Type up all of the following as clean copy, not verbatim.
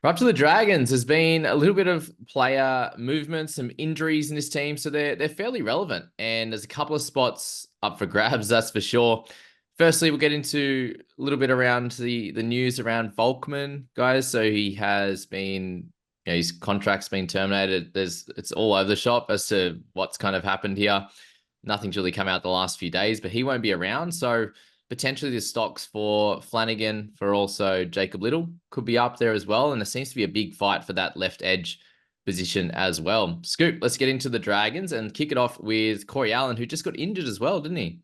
We're up to the Dragons. There's been a little bit of player movement, some injuries in this team, so they're fairly relevant. And there's a couple of spots up for grabs, that's for sure. Firstly, we'll get into a little bit around the news around Volkman, guys. So he has been, his contract's been terminated. It's all over the shop as to what's kind of happened here. Nothing's really come out the last few days, but he won't be around. So potentially the stocks for Flanagan, for also Jacob Liddle, could be up there as well. And there seems to be a big fight for that left edge position as well. Scoop, let's get into the Dragons and kick it off with Corey Allen, who just got injured as well, didn't he?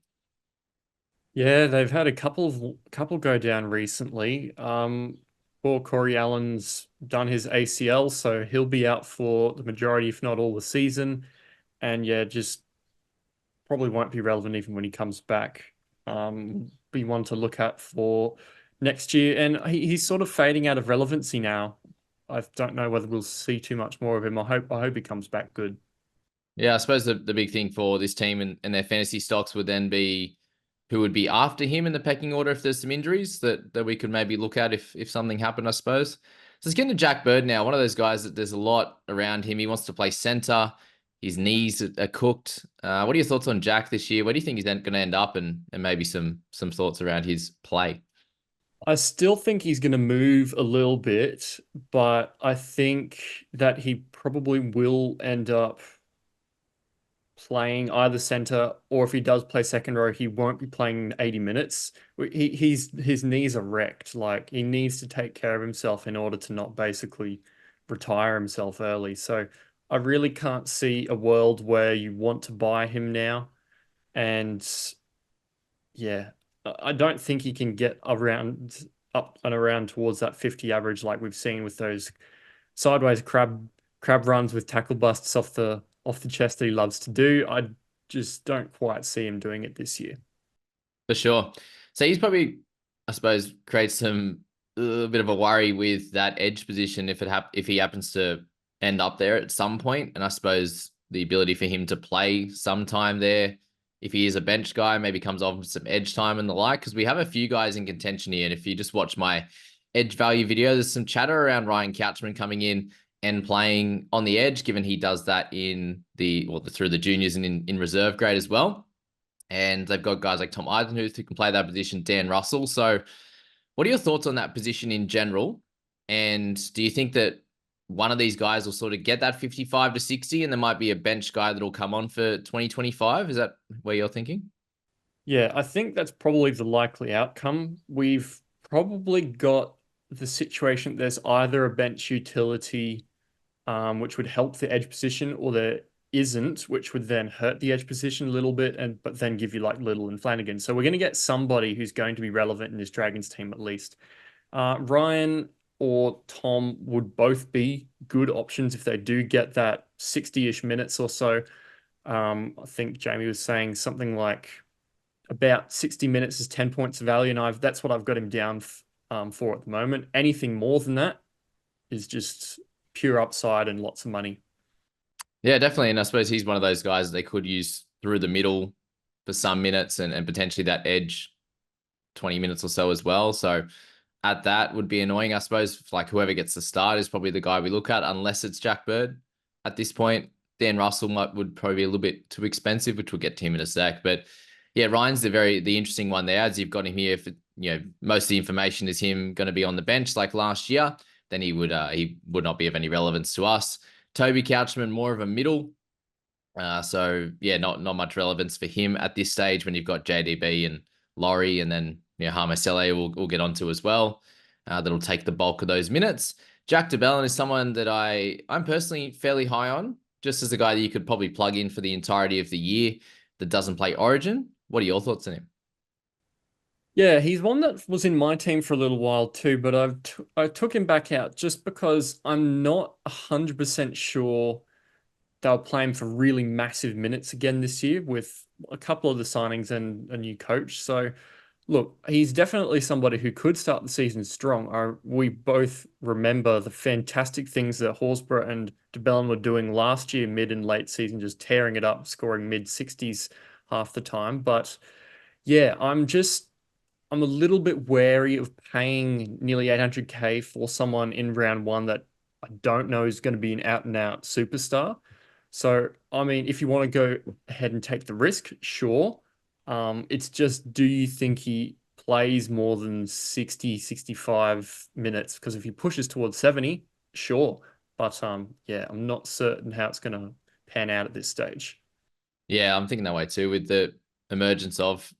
Yeah, they've had a couple go down recently. Poor Corey Allen's done his ACL, so he'll be out for the majority, if not all, the season. And yeah, just probably won't be relevant even when he comes back. Be one to look at for next year. And he's sort of fading out of relevancy now. I don't know whether we'll see too much more of him. I hope he comes back good. Yeah, I suppose the big thing for this team and their fantasy stocks would then be who would be after him in the pecking order if there's some injuries that we could maybe look at if something happened, I suppose. So let's get into Jack Bird now. One of those guys that there's a lot around him. He wants to play center. His knees are cooked. What are your thoughts on Jack this year? Where do you think he's going to end up, and maybe some thoughts around his play? I still think he's going to move a little bit, but I think that he probably will end up playing either center, or if he does play second row, he won't be playing 80 minutes. His knees are wrecked. Like he needs to take care of himself in order to not basically retire himself early. So I really can't see a world where you want to buy him now. And yeah, I don't think he can get around up and around towards that 50 average like we've seen with those sideways crab runs with tackle busts off the chest that he loves to do. I just don't quite see him doing it this year. For sure. So he's probably, I suppose, creates some a bit of a worry with that edge position if he happens to end up there at some point. And I suppose the ability for him to play sometime there, if he is a bench guy, maybe comes off with some edge time and the like. Because we have a few guys in contention here, and if you just watch my edge value video, there's some chatter around Ryan Couchman coming in and playing on the edge, given he does that in through the juniors and in reserve grade as well. And they've got guys like Tom Eisenhuth who can play that position, Dan Russell. So, what are your thoughts on that position in general? And do you think that one of these guys will sort of get that 55 to 60 and there might be a bench guy that'll come on for 2025? Is that where you're thinking? Yeah, I think that's probably the likely outcome. We've probably got the situation there's either a bench utility, which would help the edge position, or there isn't, which would then hurt the edge position a little bit, and but then give you like Liddle and Flanagan. So we're going to get somebody who's going to be relevant in this Dragons team at least. Ryan or Tom would both be good options if they do get that 60-ish minutes or so. I think Jamie was saying something like about 60 minutes is 10 points of value, and I've that's what I've got him down for at the moment. Anything more than that is just pure upside and lots of money. Yeah, definitely. And I suppose he's one of those guys that they could use through the middle for some minutes and potentially that edge 20 minutes or so as well. So at that would be annoying. I suppose like whoever gets the start is probably the guy we look at, unless it's Jack Bird at this point. Dan Russell would probably be a little bit too expensive, which we'll get to him in a sec. But yeah, Ryan's the interesting one there. As you've got him here, if most of the information is him going to be on the bench like last year, then he would not be of any relevance to us. Toby Couchman, more of a middle. So yeah, not much relevance for him at this stage when you've got JDB and Laurie, and then Harmasele we'll get onto as well. That'll take the bulk of those minutes. Jack DeBellin is someone that I'm personally fairly high on, just as a guy that you could probably plug in for the entirety of the year that doesn't play Origin. What are your thoughts on him? Yeah, he's one that was in my team for a little while too, but I took him back out just because I'm not 100% sure they'll play him for really massive minutes again this year with a couple of the signings and a new coach. So, look, he's definitely somebody who could start the season strong. We both remember the fantastic things that Horsburgh and DeBellin were doing last year, mid and late season, just tearing it up, scoring mid 60s half the time. But yeah, I'm just I'm a little bit wary of paying nearly 800K for someone in round one that I don't know is going to be an out and out superstar. So, I mean, if you want to go ahead and take the risk, sure. It's just, do you think he plays more than 60, 65 minutes? Because if he pushes towards 70, sure. But yeah, I'm not certain how it's going to pan out at this stage. Yeah, I'm thinking that way too, with the emergence of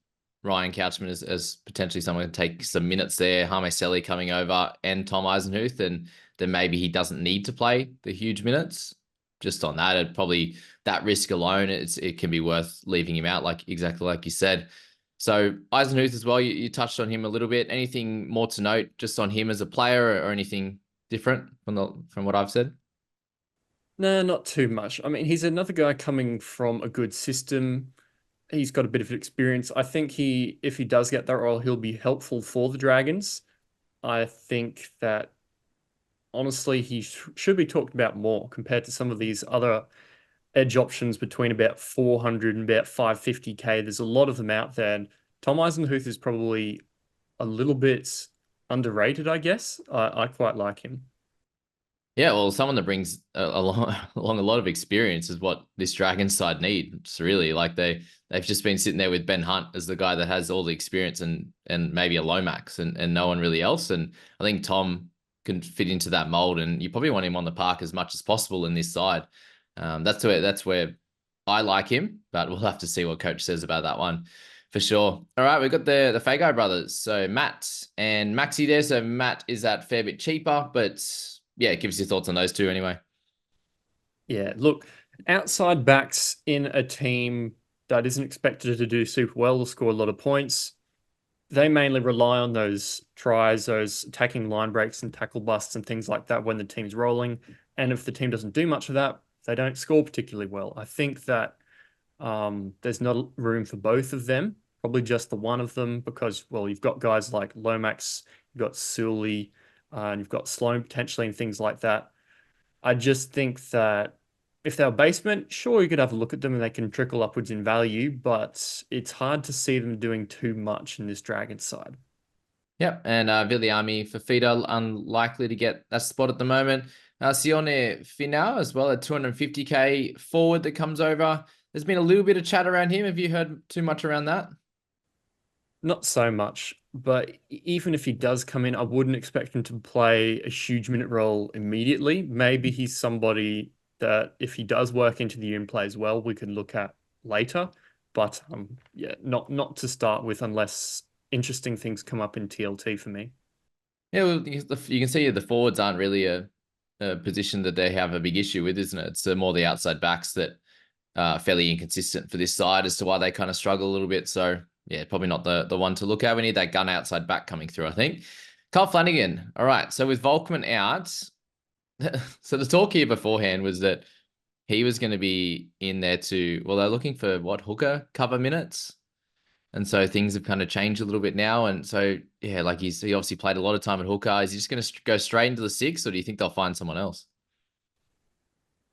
Ryan Couchman as potentially someone to take some minutes there, Hame Seli coming over, and Tom Eisenhuth, and then maybe he doesn't need to play the huge minutes. Just on that, it probably that risk alone, it can be worth leaving him out, like exactly like you said. So Eisenhuth as well, you touched on him a little bit. Anything more to note just on him as a player, or anything different from what I've said? No, not too much. I mean, he's another guy coming from a good system. He's got a bit of experience. I think if he does get that role, he'll be helpful for the Dragons. I think that honestly, he should be talked about more compared to some of these other edge options between about 400 and about 550K. There's a lot of them out there. And Tom Eisenhuth is probably a little bit underrated, I guess. I quite like him. Yeah, well, someone that brings along a lot of experience is what this Dragon side needs. Really, like they've just been sitting there with Ben Hunt as the guy that has all the experience and maybe a Lomax and no one really else. And I think Tom can fit into that mold, and you probably want him on the park as much as possible in this side. That's where I like him, but we'll have to see what coach says about that one for sure. All right, we've got the Fago brothers. So Matt and Maxi there. So Matt is that fair bit cheaper, but yeah, give us your thoughts on those two anyway. Yeah, look, outside backs in a team that isn't expected to do super well or score a lot of points, they mainly rely on those tries, those attacking line breaks and tackle busts and things like that when the team's rolling. And if the team doesn't do much of that, they don't score particularly well. I think that there's not room for both of them, probably just the one of them, because, well, you've got guys like Lomax, you've got Sully, and you've got Sloan potentially and things like that. I just think that if they're basement, sure, you could have a look at them and they can trickle upwards in value, but it's hard to see them doing too much in this Dragon side. Yep, and Viliami Fafita unlikely to get that spot at the moment. Sione Finau as well, a 250K forward that comes over. There's been a little bit of chat around him. Have you heard too much around that? Not so much, but even if he does come in, I wouldn't expect him to play a huge minute role immediately. Maybe he's somebody that if he does work into the year and plays well, we can look at later. But yeah, not to start with unless interesting things come up in TLT for me. Yeah, well, you can see the forwards aren't really a position that they have a big issue with, isn't it? It's more the outside backs that are fairly inconsistent for this side as to why they kind of struggle a little bit. So yeah, probably not the one to look at. We need that gun outside back coming through, I think. Carl Flanagan. All right. So with Volkman out, so the talk here beforehand was that he was going to be in there well, they're looking for what, hooker cover minutes? And so things have kind of changed a little bit now. And so, yeah, like he obviously played a lot of time at hooker. Is he just going to go straight into the six, or do you think they'll find someone else?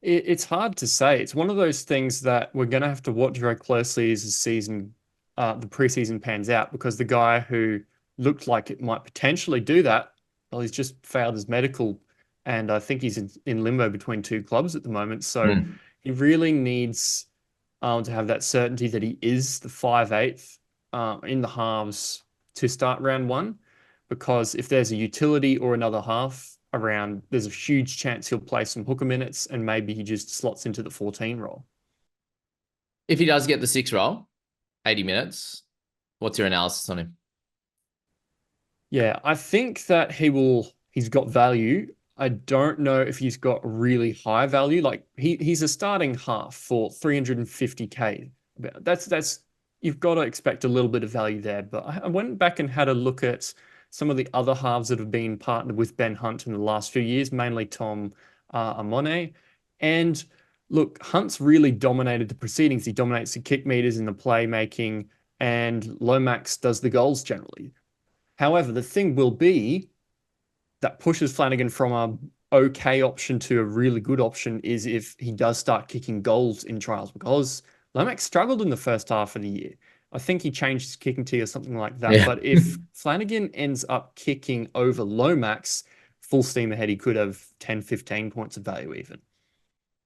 It's hard to say. It's one of those things that we're going to have to watch very closely as the preseason pans out, because the guy who looked like it might potentially do that, well, he's just failed his medical, and I think he's in limbo between two clubs at the moment. So Hmm. he really needs to have that certainty that he is the 5/8 in the halves to start round one, because if there's a utility or another half around, there's a huge chance he'll play some hooker minutes and maybe he just slots into the 14 role. If he does get the six roll, 80 minutes, what's your analysis on him? Yeah, I think that he's got value. I don't know if he's got really high value. Like he's a starting half for 350K. That's you've got to expect a little bit of value there. But I went back and had a look at some of the other halves that have been partnered with Ben Hunt in the last few years, mainly Tom Amone. And look, Hunt's really dominated the proceedings. He dominates the kick meters and the playmaking, and Lomax does the goals generally. However, the thing will be that pushes Flanagan from a okay option to a really good option is if he does start kicking goals in trials, because Lomax struggled in the first half of the year. I think he changed his kicking tee or something like that. Yeah. But if Flanagan ends up kicking over Lomax, full steam ahead, he could have 10, 15 points of value even.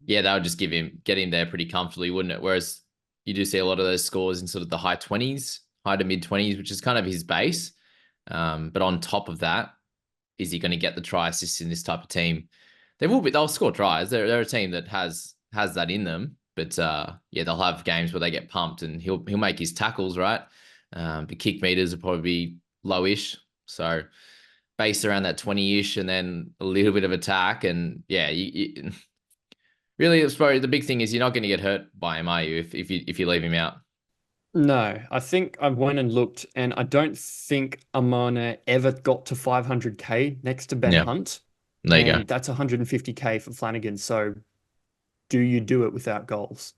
Yeah, that would just get him there pretty comfortably, wouldn't it? Whereas you do see a lot of those scores in sort of the high 20s, high to mid 20s, which is kind of his base. But on top of that, is he going to get the try assists in this type of team? They'll score tries. They're a team that has that in them. But yeah, they'll have games where they get pumped and he'll make his tackles, right? The kick meters will probably be lowish. So base around that 20-ish and then a little bit of attack. And yeah, really, it's probably the big thing is you're not going to get hurt by him, are you? If you leave him out. No, I think I went and looked, and I don't think Amana ever got to 500k next to Ben Yeah, Hunt, there you go. and that's 150k for Flanagan. So, do you do it without goals?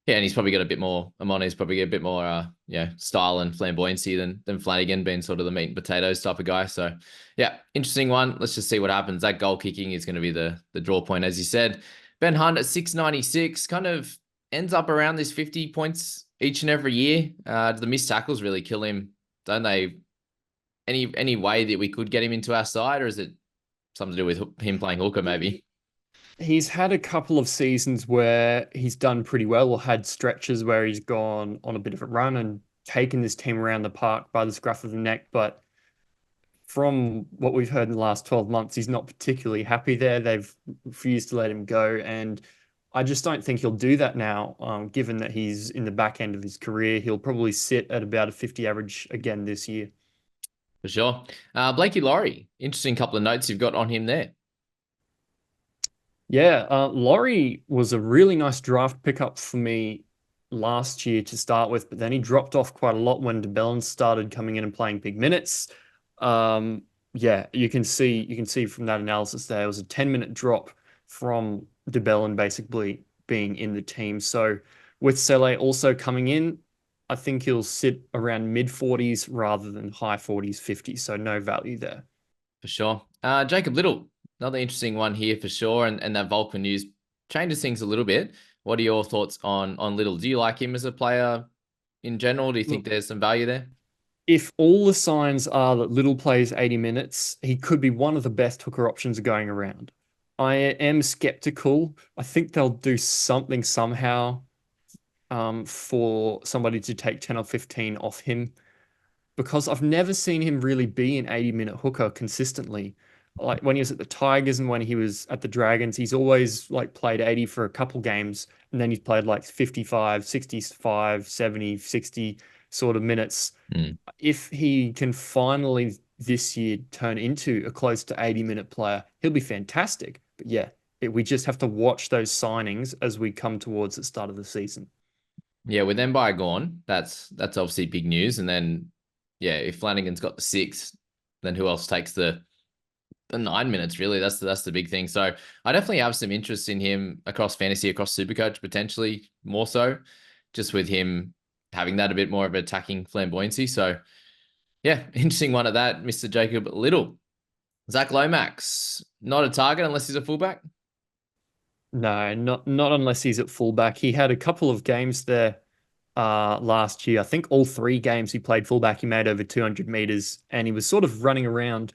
Yeah, and he's probably got a bit more. Amone's probably got a bit more, style and flamboyancy than Flanagan, being sort of the meat and potatoes type of guy. So, yeah, interesting one. Let's just see what happens. That goal kicking is going to be the draw point, as you said. Ben Hunt at 696 kind of ends up around this 50 points each and every year. Do the missed tackles really kill him? Don't they? Any way that we could get him into our side, or is it something to do with him playing hooker? Maybe. He's had a couple of seasons where he's done pretty well, or had stretches where he's gone on a bit of a run and taken this team around the park by the scruff of the neck. But from what we've heard in the last 12 months, he's not particularly happy there. They've refused to let him go. And I just don't think he'll do that now, given that he's in the back end of his career. He'll probably sit at about a 50 average again this year. For sure. Blakey Laurie, interesting couple of notes you've got on him there. Yeah, Laurie was a really nice draft pickup for me last year to start with, but then he dropped off quite a lot when DeBellin started coming in and playing big minutes. Yeah, you can see from that analysis there, it was a 10-minute drop from DeBellin basically being in the team. So with Sele also coming in, I think he'll sit around mid 40s rather than high 40s, 50s. So no value there. For sure. Jacob Liddle, another interesting one here for sure. And that Vulcan news changes things a little bit. What are your thoughts on Liddle? Do you like him as a player in general? Do you think Look, there's some value there? if all the signs are that Liddle plays 80 minutes, he could be one of the best hooker options going around. I am skeptical. I think they'll do something somehow for somebody to take 10 or 15 off him, because I've never seen him really be an 80-minute hooker consistently. Like when he was at the Tigers and when he was at the Dragons, he's always like played 80 for a couple games and then he's played like 55, 65, 70, 60 sort of minutes. Mm. If he can finally this year turn into a close to 80-minute player, he'll be fantastic. But yeah, we just have to watch those signings as we come towards the start of the season. Yeah, with Mbye gone, that's obviously big news. And then, yeah, if Flanagan's got the 6, then who else takes the 9 minutes? Really, that's the big thing. So I definitely have some interest in him across fantasy, across Supercoach, potentially more so, just with him having that a bit more of attacking flamboyancy. So yeah, interesting one at that, Mr. Jacob Liddle. Zach Lomax, not a target unless he's a fullback. No, not unless he's at fullback. He had a couple of games there last year. I think all 3 games he played fullback, he made over 200 meters, and he was sort of running around.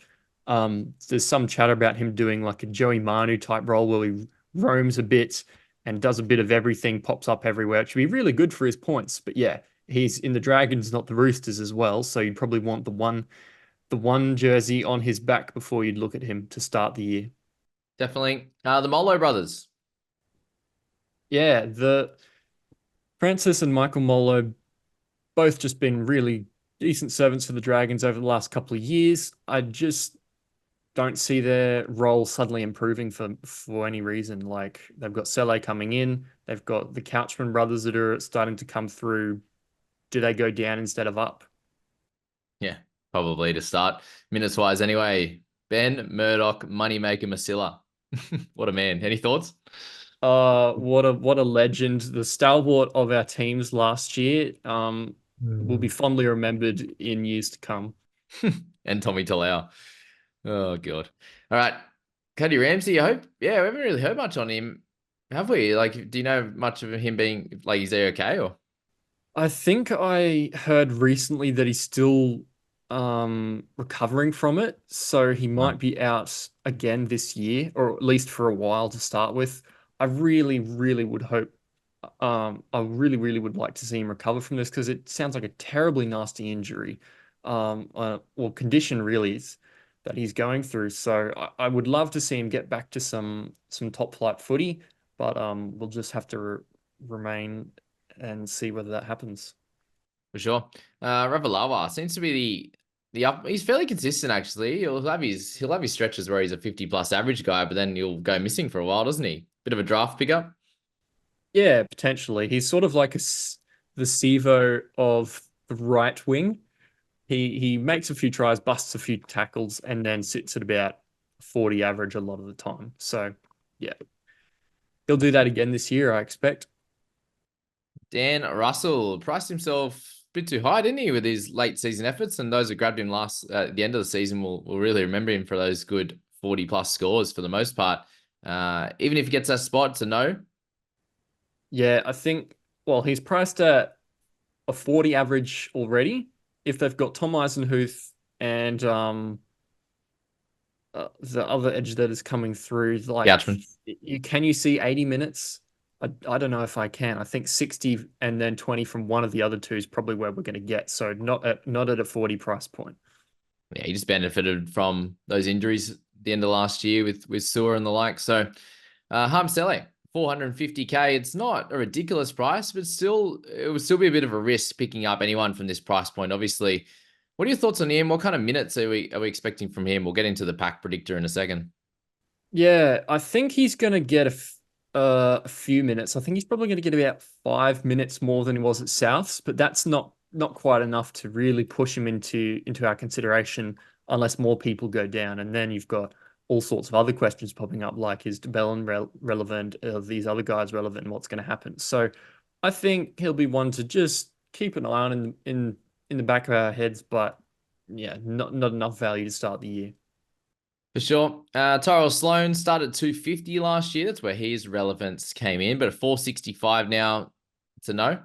There's some chatter about him doing like a Joey Manu type role where he roams a bit and does a bit of everything, pops up everywhere. It should be really good for his points. But yeah, he's in the Dragons, not the Roosters as well. So you'd probably want the one jersey on his back before you'd look at him to start the year. Definitely. The Molo brothers. Yeah, the Francis and Michael Molo both just been really decent servants for the Dragons over the last couple of years. I just don't see their role suddenly improving for any reason. Like they've got Sele coming in, they've got the Couchman brothers that are starting to come through. Do they go down instead of up? Yeah, probably to start minutes wise anyway. Ben Murdoch, Moneymaker Masilla. What a man. Any thoughts? What a legend. The stalwart of our teams last year. Will be fondly remembered in years to come. And Tommy Talau. Oh, God. All right. Cody Ramsey, I hope. Yeah, we haven't really heard much on him, have we? Like, do you know much of him being like, is he okay or? I think I heard recently that he's still recovering from it, so he Oh, might be out again this year, or at least for a while to start with. I really, really would hope I really, really would like to see him recover from this because it sounds like a terribly nasty injury, or condition really is that he's going through. So I would love to see him get back to some top flight footy, but we'll just have to remain and see whether that happens. for sure. Ravalawa seems to be the up. He's fairly consistent actually. He'll have his stretches where he's a 50 plus average guy, but then he'll go missing for a while, doesn't he? Bit of a draft pickup. Yeah, potentially. He's sort of like the Sevo of the right wing. He makes a few tries, busts a few tackles, and then sits at about 40 average a lot of the time. So yeah, he'll do that again this year, I expect. Dan Russell priced himself a bit too high, didn't he, with his late season efforts? And those who grabbed him last at the end of the season will really remember him for those good 40 plus scores for the most part. Even if he gets that spot, it's a no. Yeah, I think, well, he's priced at a 40 average already. If they've got Tom Eisenhuth and the other edge that is coming through, like Gouchman. can you see 80 minutes? I don't know if I can. I think 60 and then 20 from one of the other two is probably where we're going to get. So not at a 40 price point. Yeah, he just benefited from those injuries at the end of last year with Sewer and the like. So Harm Sele, 450K. It's not a ridiculous price, but still, it would still be a bit of a risk picking up anyone from this price point. Obviously, what are your thoughts on him? What kind of minutes are we expecting from him? We'll get into the pack predictor in a second. Yeah, I think he's going to get a few minutes. I think he's probably going to get about 5 minutes more than he was at Souths, but that's not quite enough to really push him into our consideration unless more people go down. And then you've got all sorts of other questions popping up, like is DeBellin relevant? Are these other guys relevant? And what's going to happen? So I think he'll be one to just keep an eye on in the back of our heads, but yeah, not enough value to start the year. For sure. Tyrell Sloan started 250 last year. That's where his relevance came in, but at 465 now, it's a no.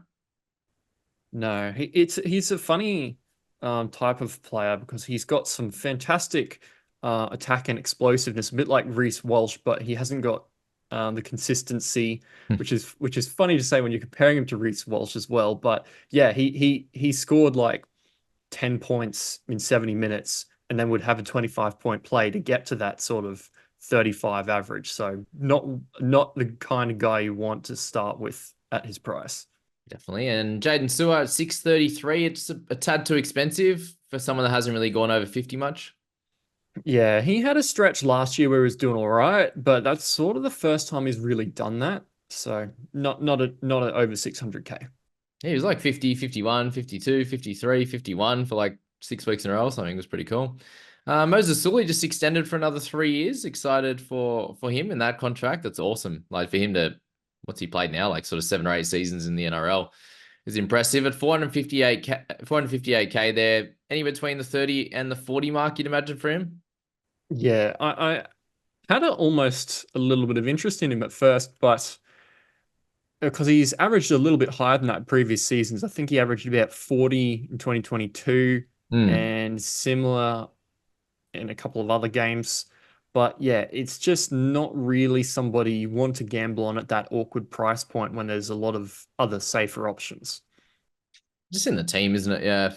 No, he's a funny type of player because he's got some fantastic attack and explosiveness, a bit like Reece Walsh, but he hasn't got the consistency, which is funny to say when you're comparing him to Reece Walsh as well. But yeah, he scored like 10 points in 70 minutes and then would have a 25 point play to get to that sort of 35 average. So not the kind of guy you want to start with at his price. Definitely. And Jaden Sewer at 633. It's a tad too expensive for someone that hasn't really gone over 50 much. Yeah, he had a stretch last year where he was doing all right, but that's sort of the first time he's really done that. So not at over 600K. Yeah, he was like 50, 51, 52, 53, 51 for like 6 weeks in a row or something. It was pretty cool. Moses Sully just extended for another 3 years. Excited for him in that contract. That's awesome. Like for him to, what's he played now? Like sort of 7 or 8 seasons in the NRL is impressive at 458K there. Any between the 30 and the 40 mark, you'd imagine for him? Yeah, I had almost a little bit of interest in him at first, but because he's averaged a little bit higher than that in previous seasons. I think he averaged about 40 in 2022 Hmm. and similar in a couple of other games. But yeah, it's just not really somebody you want to gamble on at that awkward price point when there's a lot of other safer options. Just in the team, isn't it? Yeah.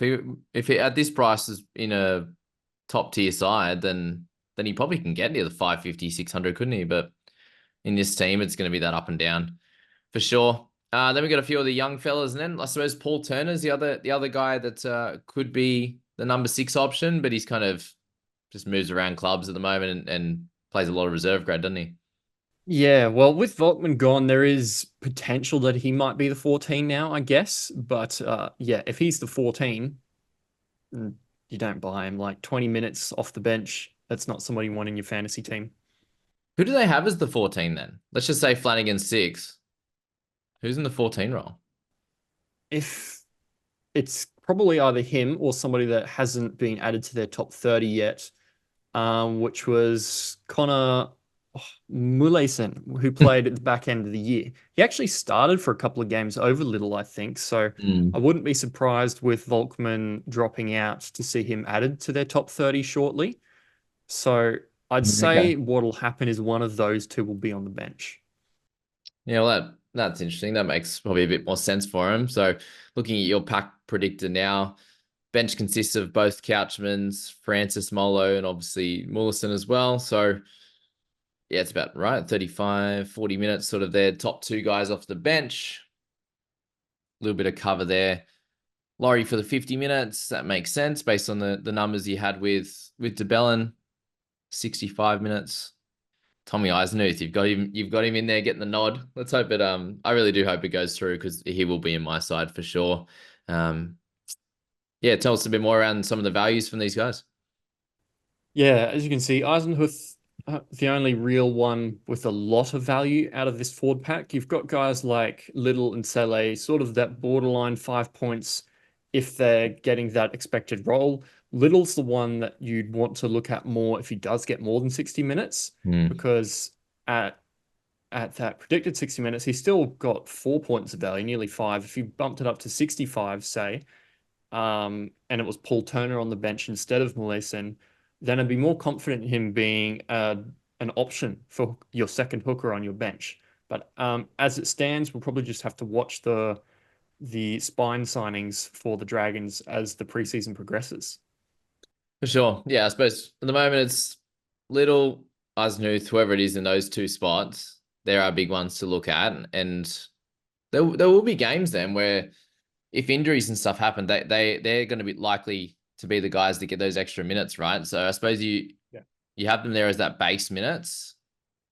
If he at this price is in a top tier side, then he probably can get near the 550, 600, couldn't he? But in this team, it's going to be that up and down for sure. Then we got a few of the young fellas, and then I suppose Paul Turner's the other guy that could be the number 6 option, but he's kind of just moves around clubs at the moment and plays a lot of reserve grade, doesn't he? Yeah, well, with Volkman gone, there is potential that he might be the 14 now, I guess. But yeah, if he's the 14, you don't buy him. Like 20 minutes off the bench, that's not somebody you want in your fantasy team. Who do they have as the 14 then? Let's just say Flanagan 6. Who's in the 14 role? If it's probably either him or somebody that hasn't been added to their top 30 yet, which was Connor Muleysen, who played at the back end of the year. He actually started for a couple of games over Liddle, I think. So I Mm. wouldn't be surprised with Volkman dropping out to see him added to their top 30 shortly. So I'd Okay. say what'll happen is one of those two will be on the bench. Yeah, well, that's interesting. That makes probably a bit more sense for him. So, looking at your pack predictor now, bench consists of both Couchmans, Francis Molo, and obviously Mullison as well. So, yeah, it's about right. 35, 40 minutes, sort of their top two guys off the bench. A little bit of cover there. Laurie for the 50 minutes. That makes sense based on the numbers you had with DeBellin. 65 minutes. Tommy Eisenhuth, you've got him in there getting the nod. Let's hope it I really do hope it goes through because he will be in my side for sure. Um yeah, tell us a bit more around some of the values from these guys. Yeah, as you can see, Eisenhuth, the only real one with a lot of value out of this forward pack. You've got guys like Liddle and Sele, sort of that borderline 5 points if they're getting that expected role. Little's the one that you'd want to look at more if he does get more than 60 minutes, Hmm. because at at that predicted 60 minutes, he's still got 4 points of value, nearly five. If you bumped it up to 65, say, and it was Paul Turner on the bench instead of Malayson, then I'd be more confident in him being an option for your second hooker on your bench. But as it stands, we'll probably just have to watch the spine signings for the Dragons as the preseason progresses. For sure. Yeah, I suppose at the moment it's Little, Eisenhuth, whoever it is in those two spots. There are big ones to look at. And there will be games then where if injuries and stuff happen, they're going to be likely to be the guys that get those extra minutes, right? So I suppose Yeah. you have them there as that base minutes,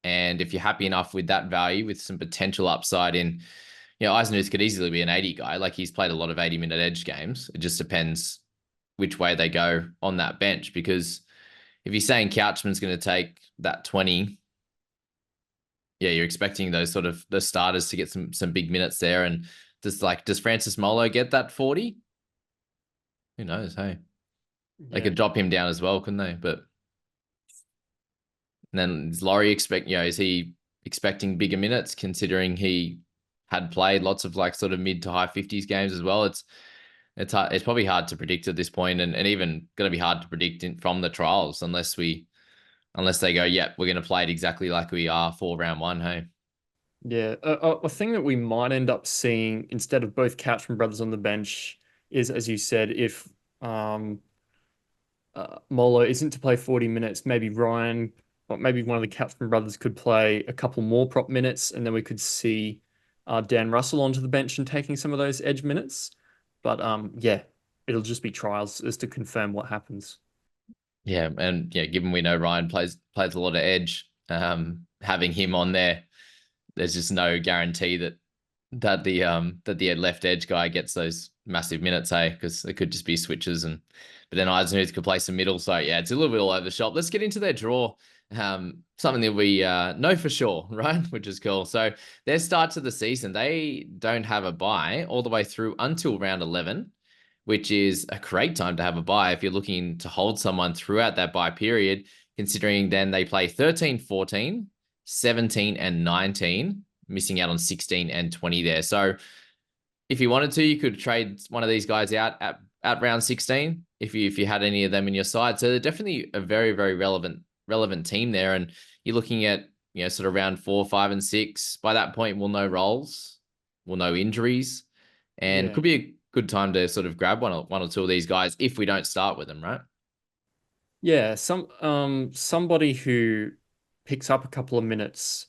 and if you're happy enough with that value, with some potential upside in, Eisenhuth could easily be an 80 guy. Like he's played a lot of 80-minute edge games. It just depends which way they go on that bench. Because if you're saying Couchman's going to take that 20, yeah, you're expecting those sort of the starters to get some big minutes there. And does Francis Molo get that 40? Who knows? Hey, they Yeah. could drop him down as well, couldn't they? But then is Laurie is he expecting bigger minutes considering he had played lots of like sort of mid to high 50s games as well? It's hard, it's probably hard to predict at this point, and even going to be hard to predict from the trials unless they go, yeah, we're going to play it exactly like we are for round one. Hey. Yeah, a thing that we might end up seeing instead of both Couchman brothers on the bench is, as you said, if um, Molo isn't to play 40 minutes, maybe Ryan or maybe one of the Couchman brothers could play a couple more prop minutes, and then we could see Dan Russell onto the bench and taking some of those edge minutes. But yeah, it'll just be trials as to confirm what happens. Yeah, and yeah, given we know Ryan plays a lot of edge, having him on there, there's just no guarantee that the left edge guy gets those massive minutes, hey, because it could just be switches but then Eisenhuth could play some middle. So yeah, it's a little bit all over the shop. Let's get into their draw. Something that we know for sure, right? Which is cool. So their start to the season, they don't have a bye all the way through until round 11, which is a great time to have a bye if you're looking to hold someone throughout that bye period, considering then they play 13, 14, 17, and 19, missing out on 16 and 20 there. So if you wanted to, you could trade one of these guys out at round 16 if you had any of them in your side. So they're definitely a very, very relevant team there. And you're looking at, sort of round 4, 5, and 6. By that point, we'll know roles, we'll know injuries, and Yeah. could be a good time to sort of grab one or two of these guys if we don't start with them, right? Yeah, somebody who picks up a couple of minutes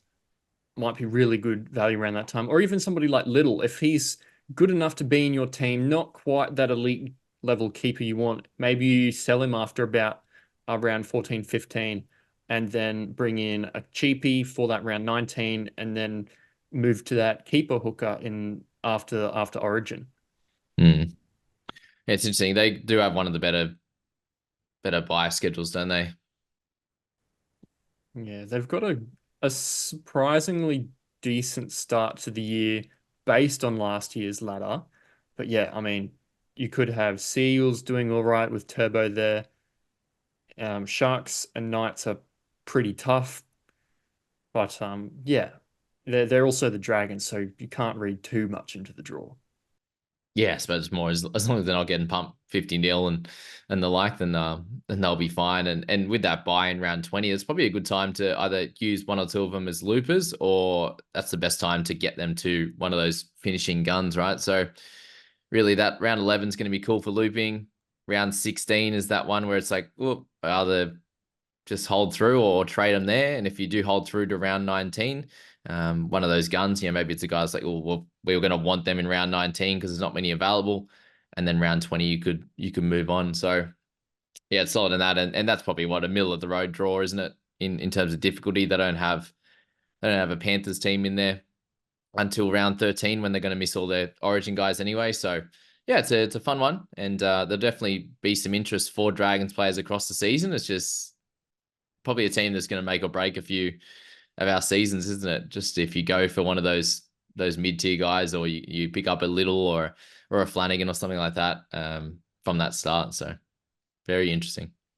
might be really good value around that time. Or even somebody like Liddle, if he's good enough to be in your team, not quite that elite level keeper you want, maybe you sell him after about around 14, 15, and then bring in a cheapie for that round 19, and then move to that keeper hooker in after Origin. Hmm. Yeah, it's interesting. They do have one of the better buy schedules, don't they? Yeah, they've got a surprisingly decent start to the year based on last year's ladder. But yeah, I mean, you could have Seals doing all right with Turbo there. Sharks and Knights are pretty tough. But yeah, they're also the Dragons, so you can't read too much into the draw. Yeah, I suppose more as long as they're not getting pumped 50-0 and the like, then they'll be fine. And with that buy in round 20, it's probably a good time to either use one or two of them as loopers, or that's the best time to get them to one of those finishing guns, right? So really that round 11 is going to be cool for looping. Round 16 is that one where it's like, well, either just hold through or trade them there. And if you do hold through to round 19, one of those guns, maybe it's a guy's like, oh, well, we were going to want them in round 19 because there's not many available. And then round 20, you could move on. So yeah, it's solid in that. And that's probably what a middle of the road draw, isn't it? In terms of difficulty, they don't have a Panthers team in there until round 13 when they're going to miss all their origin guys anyway. So yeah, it's a fun one. And there'll definitely be some interest for Dragons players across the season. It's just probably a team that's going to make or break a few of our seasons, isn't it? Just if you go for one of those mid-tier guys, or you pick up a Liddle or a Flanagan or something like that from that start. So very interesting.